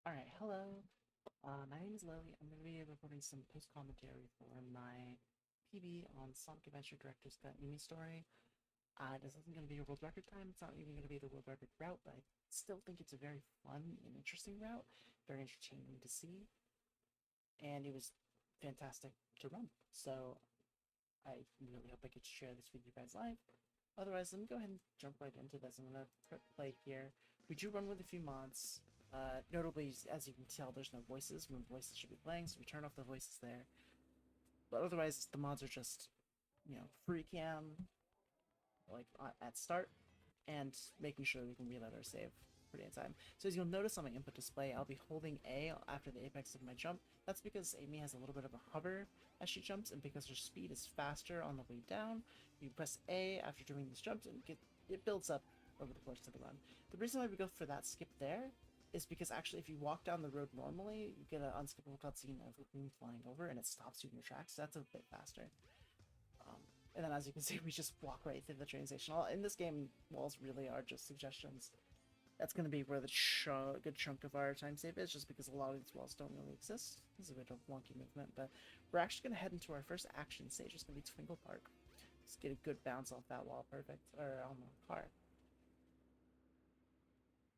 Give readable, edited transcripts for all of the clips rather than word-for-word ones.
Alright, hello. My name is Lily. I'm going to be recording some post-commentary for my PB on Sonic Adventure Director's Cut Amy story. This isn't going to be a world record time. It's not even going to be the world record route, but I still think it's a very fun and interesting route. Very entertaining to see. And it was fantastic to run. So I really hope I get to share this with you guys live. Otherwise, let me go ahead and jump right into this. I'm going to play here. We do run with a few mods. Notably, as you can tell, there's no voices when voices should be playing, so we turn off the voices there. But otherwise, the mods are just, free cam, like at start, and making sure we can reload our save pretty in time. So as you'll notice on my input display, I'll be holding A after the apex of my jump. That's because Amy has a little bit of a hover as she jumps, and because her speed is faster on the way down, you press A after doing these jumps, and it builds up over the course of the run. The reason why we go for that skip there is because actually if you walk down the road normally, you get an unskippable cutscene of Raccoon flying over, and it stops you in your tracks, so that's a bit faster. And then as you can see, we just walk right through the train station. In this game, walls really are just suggestions. That's going to be where the good chunk of our time save is, just because a lot of these walls don't really exist. This is a bit of a wonky movement, but we're actually going to head into our first action stage. It's going to be Twinkle Park. Just get a good bounce off that wall, perfect, or on the car.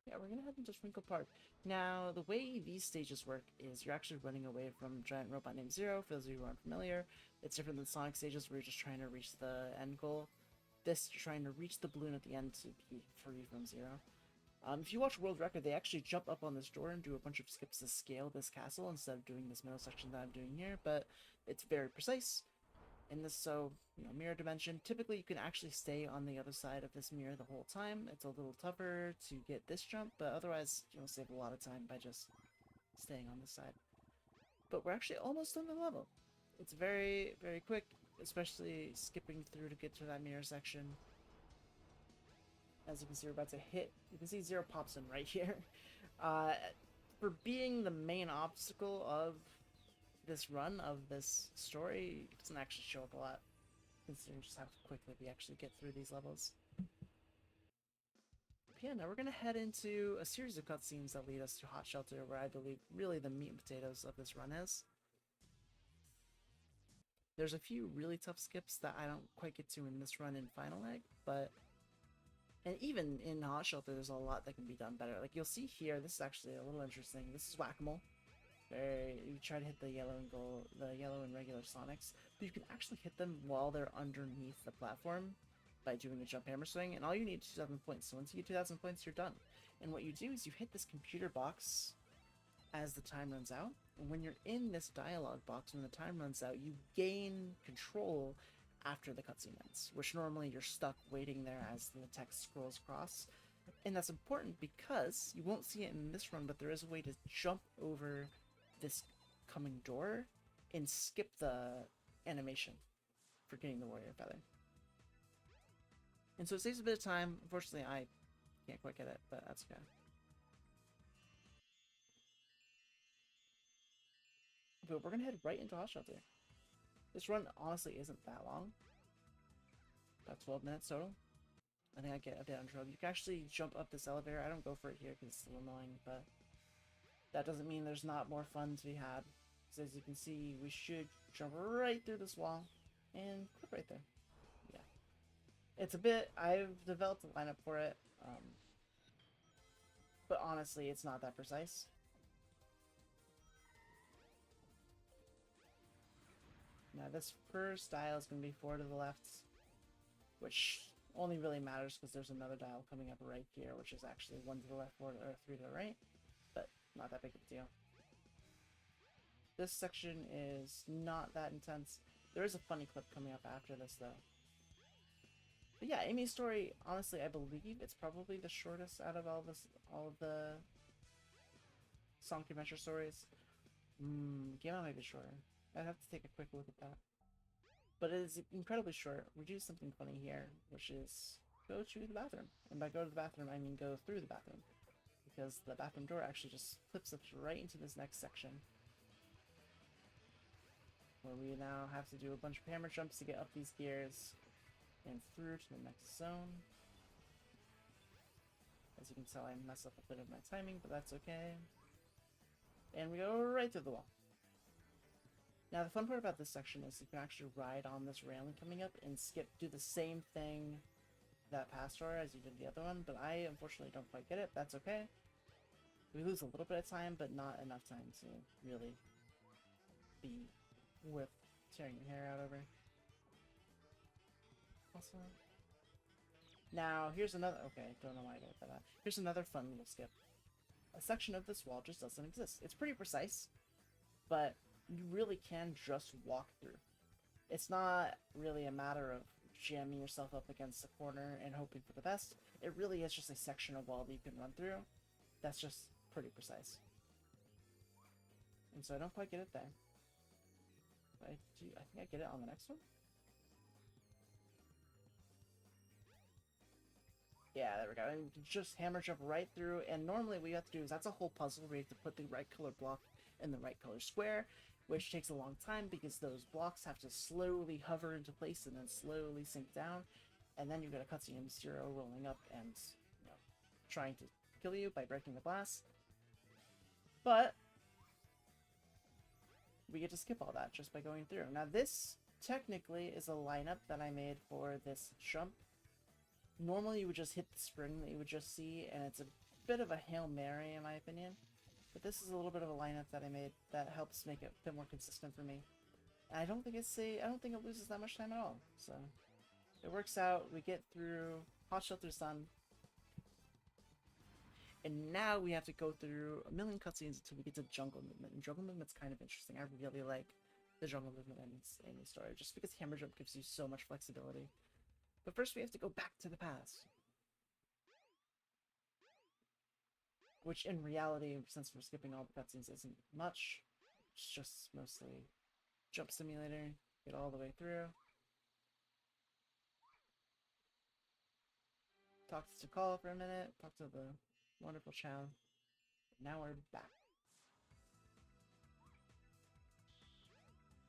Yeah, we're gonna head into Twinkle Park. Now, the way these stages work is you're actually running away from Giant Robot named Zero, for those of you who aren't familiar. It's different than Sonic stages where you're just trying to reach the end goal. This, you're trying to reach the balloon at the end to be free from Zero. If you watch World Record, they actually jump up on this door and do a bunch of skips to scale this castle instead of doing this middle section that I'm doing here, but it's very precise. In this, mirror dimension, typically you can actually stay on the other side of this mirror the whole time. It's a little tougher to get this jump, but otherwise you'll save a lot of time by just staying on this side. But we're actually almost done the level. It's very, very quick, especially skipping through to get to that mirror section. As you can see, we're about to hit. You can see Zero pops in right here. For being the main obstacle of this run, of this story, it doesn't actually show up a lot, considering just how quickly we actually get through these levels. But yeah, now we're going to head into a series of cutscenes that lead us to Hot Shelter, where I believe really the meat and potatoes of this run is. There's a few really tough skips that I don't quite get to in this run in Final Egg, but... And even in Hot Shelter, there's a lot that can be done better. Like, you'll see here, this is actually a little interesting. This is Whack-A-Mole. You try to hit the yellow and regular Sonics, but you can actually hit them while they're underneath the platform by doing a jump hammer swing, and all you need is 2,000 points. So once you get 2,000 points, you're done. And what you do is you hit this computer box as the time runs out, and when you're in this dialogue box, when the time runs out, you gain control after the cutscene ends, which normally you're stuck waiting there as the text scrolls across. And that's important because you won't see it in this run, but there is a way to jump over this coming door and skip the animation for getting the warrior feather. And so it saves a bit of time. Unfortunately, I can't quite get it, but that's okay. But we're gonna head right into Hot Shelter. This run honestly isn't that long. About 12 minutes total. I think I get a bit on trouble. You can actually jump up this elevator. I don't go for it here because it's a little annoying, but that doesn't mean there's not more fun to be had. Because as you can see, we should jump right through this wall and clip right there. Yeah. It's a bit... I've developed a lineup for it, but honestly, it's not that precise. Now, this first dial is going to be 4 to the left, which only really matters because there's another dial coming up right here, which is actually 1 to the left, 4 or 3 to the right, but not that big of a deal. This section is not that intense. There is a funny clip coming up after this, though. But yeah, Amy's story, honestly, I believe it's probably the shortest out of all of the Sonic Adventure stories. Game might be shorter. I'd have to take a quick look at that. But it is incredibly short. We do something funny here, which is go to the bathroom. And by go to the bathroom, I mean go through the bathroom. Because the bathroom door actually just flips us right into this next section, where we now have to do a bunch of hammer jumps to get up these gears and through to the next zone. As you can tell, I mess up a bit of my timing, but that's okay. And we go right through the wall. Now, the fun part about this section is you can actually ride on this railing coming up and do the same thing that past door as you did the other one, but I unfortunately don't quite get it. That's okay. We lose a little bit of time, but not enough time to really be worth tearing your hair out over. Also, now here's another. Okay, don't know why I got that. Here's another fun little skip. A section of this wall just doesn't exist. It's pretty precise, but you really can just walk through. It's not really a matter of jamming yourself up against the corner and hoping for the best. It really is just a section of wall that you can run through. That's just pretty precise. And so I don't quite get it there. But I think I get it on the next one. Yeah, there we go. And you can just hammer jump right through. And normally what you have to do is that's a whole puzzle where you have to put the right color block in the right color square, which takes a long time because those blocks have to slowly hover into place and then slowly sink down. And then you've got a cutscene of Zero rolling up and, you know, trying to kill you by breaking the glass. But we get to skip all that just by going through. Now this technically is a lineup that I made for this jump. Normally you would just hit the spring that you would just see, and it's a bit of a Hail Mary in my opinion. But this is a little bit of a lineup that I made that helps make it a bit more consistent for me. And I don't think it loses that much time at all. So it works out. We get through Hot Shelter Sun. And now we have to go through a million cutscenes until we get to Jungle Movement. And Jungle Movement's kind of interesting. I really like the Jungle Movement in the story, just because Hammer Jump gives you so much flexibility. But first we have to go back to the past. Which in reality, since we're skipping all the cutscenes, isn't much. It's just mostly Jump Simulator. Get all the way through. Talk to Call for a minute. Talk to the wonderful Chow. Now we're back.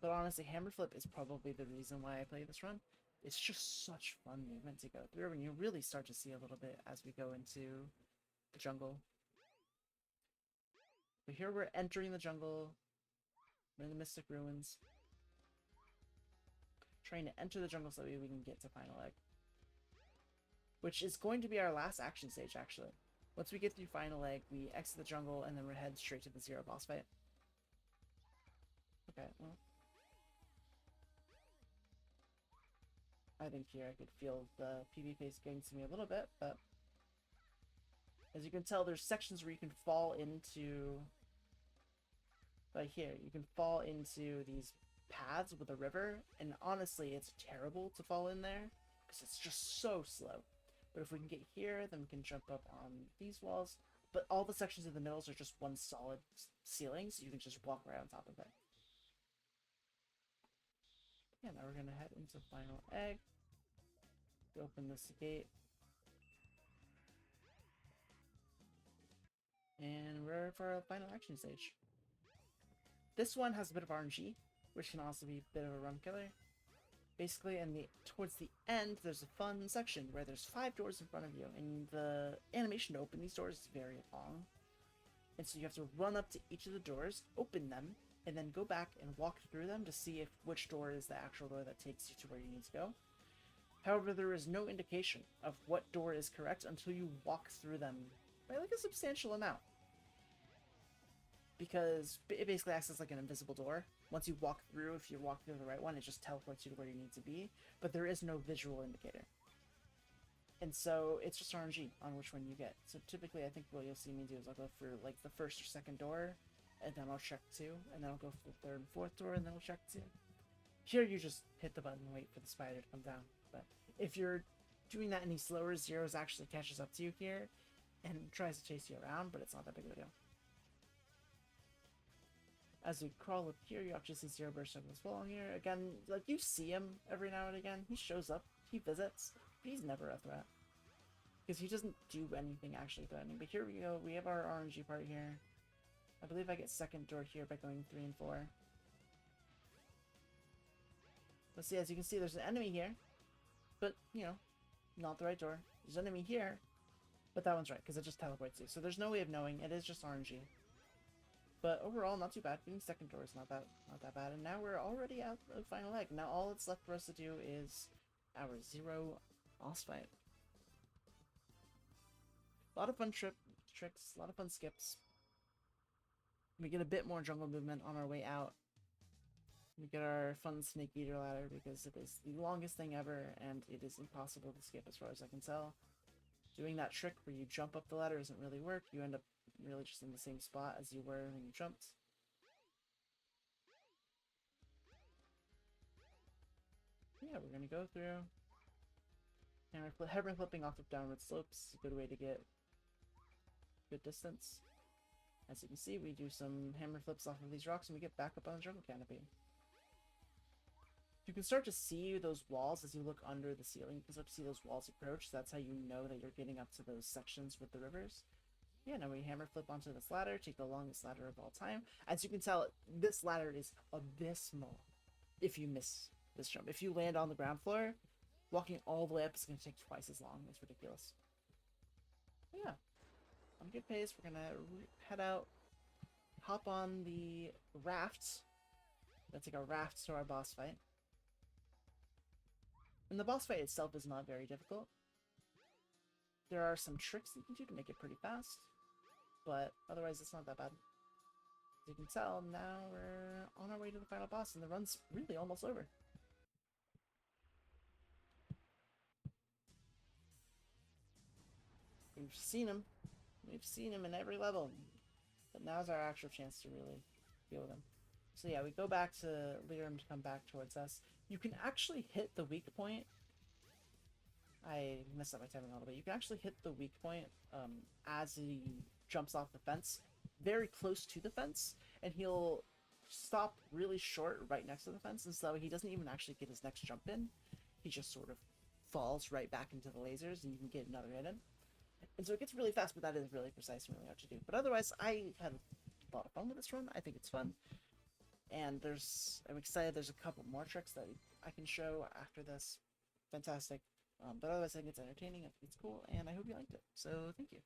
But honestly, Hammer Flip is probably the reason why I play this run. It's just such fun movement to go through, and you really start to see a little bit as we go into the jungle. But here we're entering the jungle. We're in the Mystic Ruins. Trying to enter the jungle so that we can get to Final Egg. Which is going to be our last action stage, actually. Once we get through Final Egg, we exit the jungle, and then we're headed straight to the Zero boss fight. Okay, well. I think here I could feel the PB pace getting to me a little bit, but as you can tell, there's sections where you can fall into, right here, you can fall into these paths with a river, and honestly, it's terrible to fall in there, because it's just so slow. But if we can get here, then we can jump up on these walls, but all the sections in the middles are just one solid ceiling, so you can just walk right on top of it. Yeah, now we're gonna head into Final Egg. Open this gate. And we're for our final action stage. This one has a bit of RNG, which can also be a bit of a run killer. Basically, towards the end, there's a fun section where there's 5 doors in front of you, and the animation to open these doors is very long. And so you have to run up to each of the doors, open them, and then go back and walk through them to see which door is the actual door that takes you to where you need to go. However, there is no indication of what door is correct until you walk through them by like a substantial amount. Because it basically acts as like an invisible door. Once you walk through, if you walk through the right one, it just teleports you to where you need to be. But there is no visual indicator. And so it's just RNG on which one you get. So typically I think what you'll see me do is I'll go for like the first or second door, and then I'll check 2, and then I'll go for the third and fourth door, and then I'll check 2. Here you just hit the button and wait for the spider to come down. But if you're doing that any slower, Zero's actually catches up to you here and tries to chase you around, but it's not that big of a deal. As we crawl up here, you actually see Zero burst up as well here. Again, like you see him every now and again. He shows up, he visits, but he's never a threat. Because he doesn't do anything actually threatening. But here we go, we have our RNG part here. I believe I get second door here by going 3 and 4. Let's see, as you can see, there's an enemy here. But, you know, not the right door. There's an enemy here. But that one's right, because it just teleports you. So there's no way of knowing. It is just RNG. But overall, not too bad. Getting second door is not that bad. And now we're already at the final leg. Now all that's left for us to do is our 0 boss fight. A lot of fun tricks, a lot of fun skips. We get a bit more jungle movement on our way out. We get our fun Snake Eater ladder because it is the longest thing ever and it is impossible to skip as far as I can tell. Doing that trick where you jump up the ladder doesn't really work. You end up really just in the same spot as you were when you jumped. Yeah, we're gonna go through. Hammer flipping off of downward slopes, a good way to get good distance. As you can see, we do some hammer flips off of these rocks and we get back up on the jungle canopy. You can start to see those walls as you look under the ceiling. You can start to see those walls approach. That's how you know that you're getting up to those sections with the rivers. Yeah, now we hammer flip onto this ladder, take the longest ladder of all time. As you can tell, this ladder is abysmal if you miss this jump. If you land on the ground floor, walking all the way up is going to take twice as long. It's ridiculous. But yeah, on good pace, we're going to head out, hop on the raft. Let's take our raft to our boss fight. And the boss fight itself is not very difficult. There are some tricks you can do to make it pretty fast, but otherwise it's not that bad. As you can tell, now we're on our way to the final boss, and the run's really almost over. We've seen him. We've seen him in every level, but now's our actual chance to really deal with him. So yeah, we go back to lead him to come back towards us. You can actually hit the weak point. I messed up my timing a little bit. You can actually hit the weak point as he jumps off the fence, very close to the fence, and he'll stop really short right next to the fence, and so he doesn't even actually get his next jump in. He just sort of falls right back into the lasers, and you can get another hit in. And so it gets really fast, but that is really precise and really hard to do. But otherwise, I had a lot of fun with this run. I think it's fun. And I'm excited there's a couple more tricks that I can show after this. Fantastic. But otherwise, I think it's entertaining, I think it's cool, and I hope you liked it. So, thank you.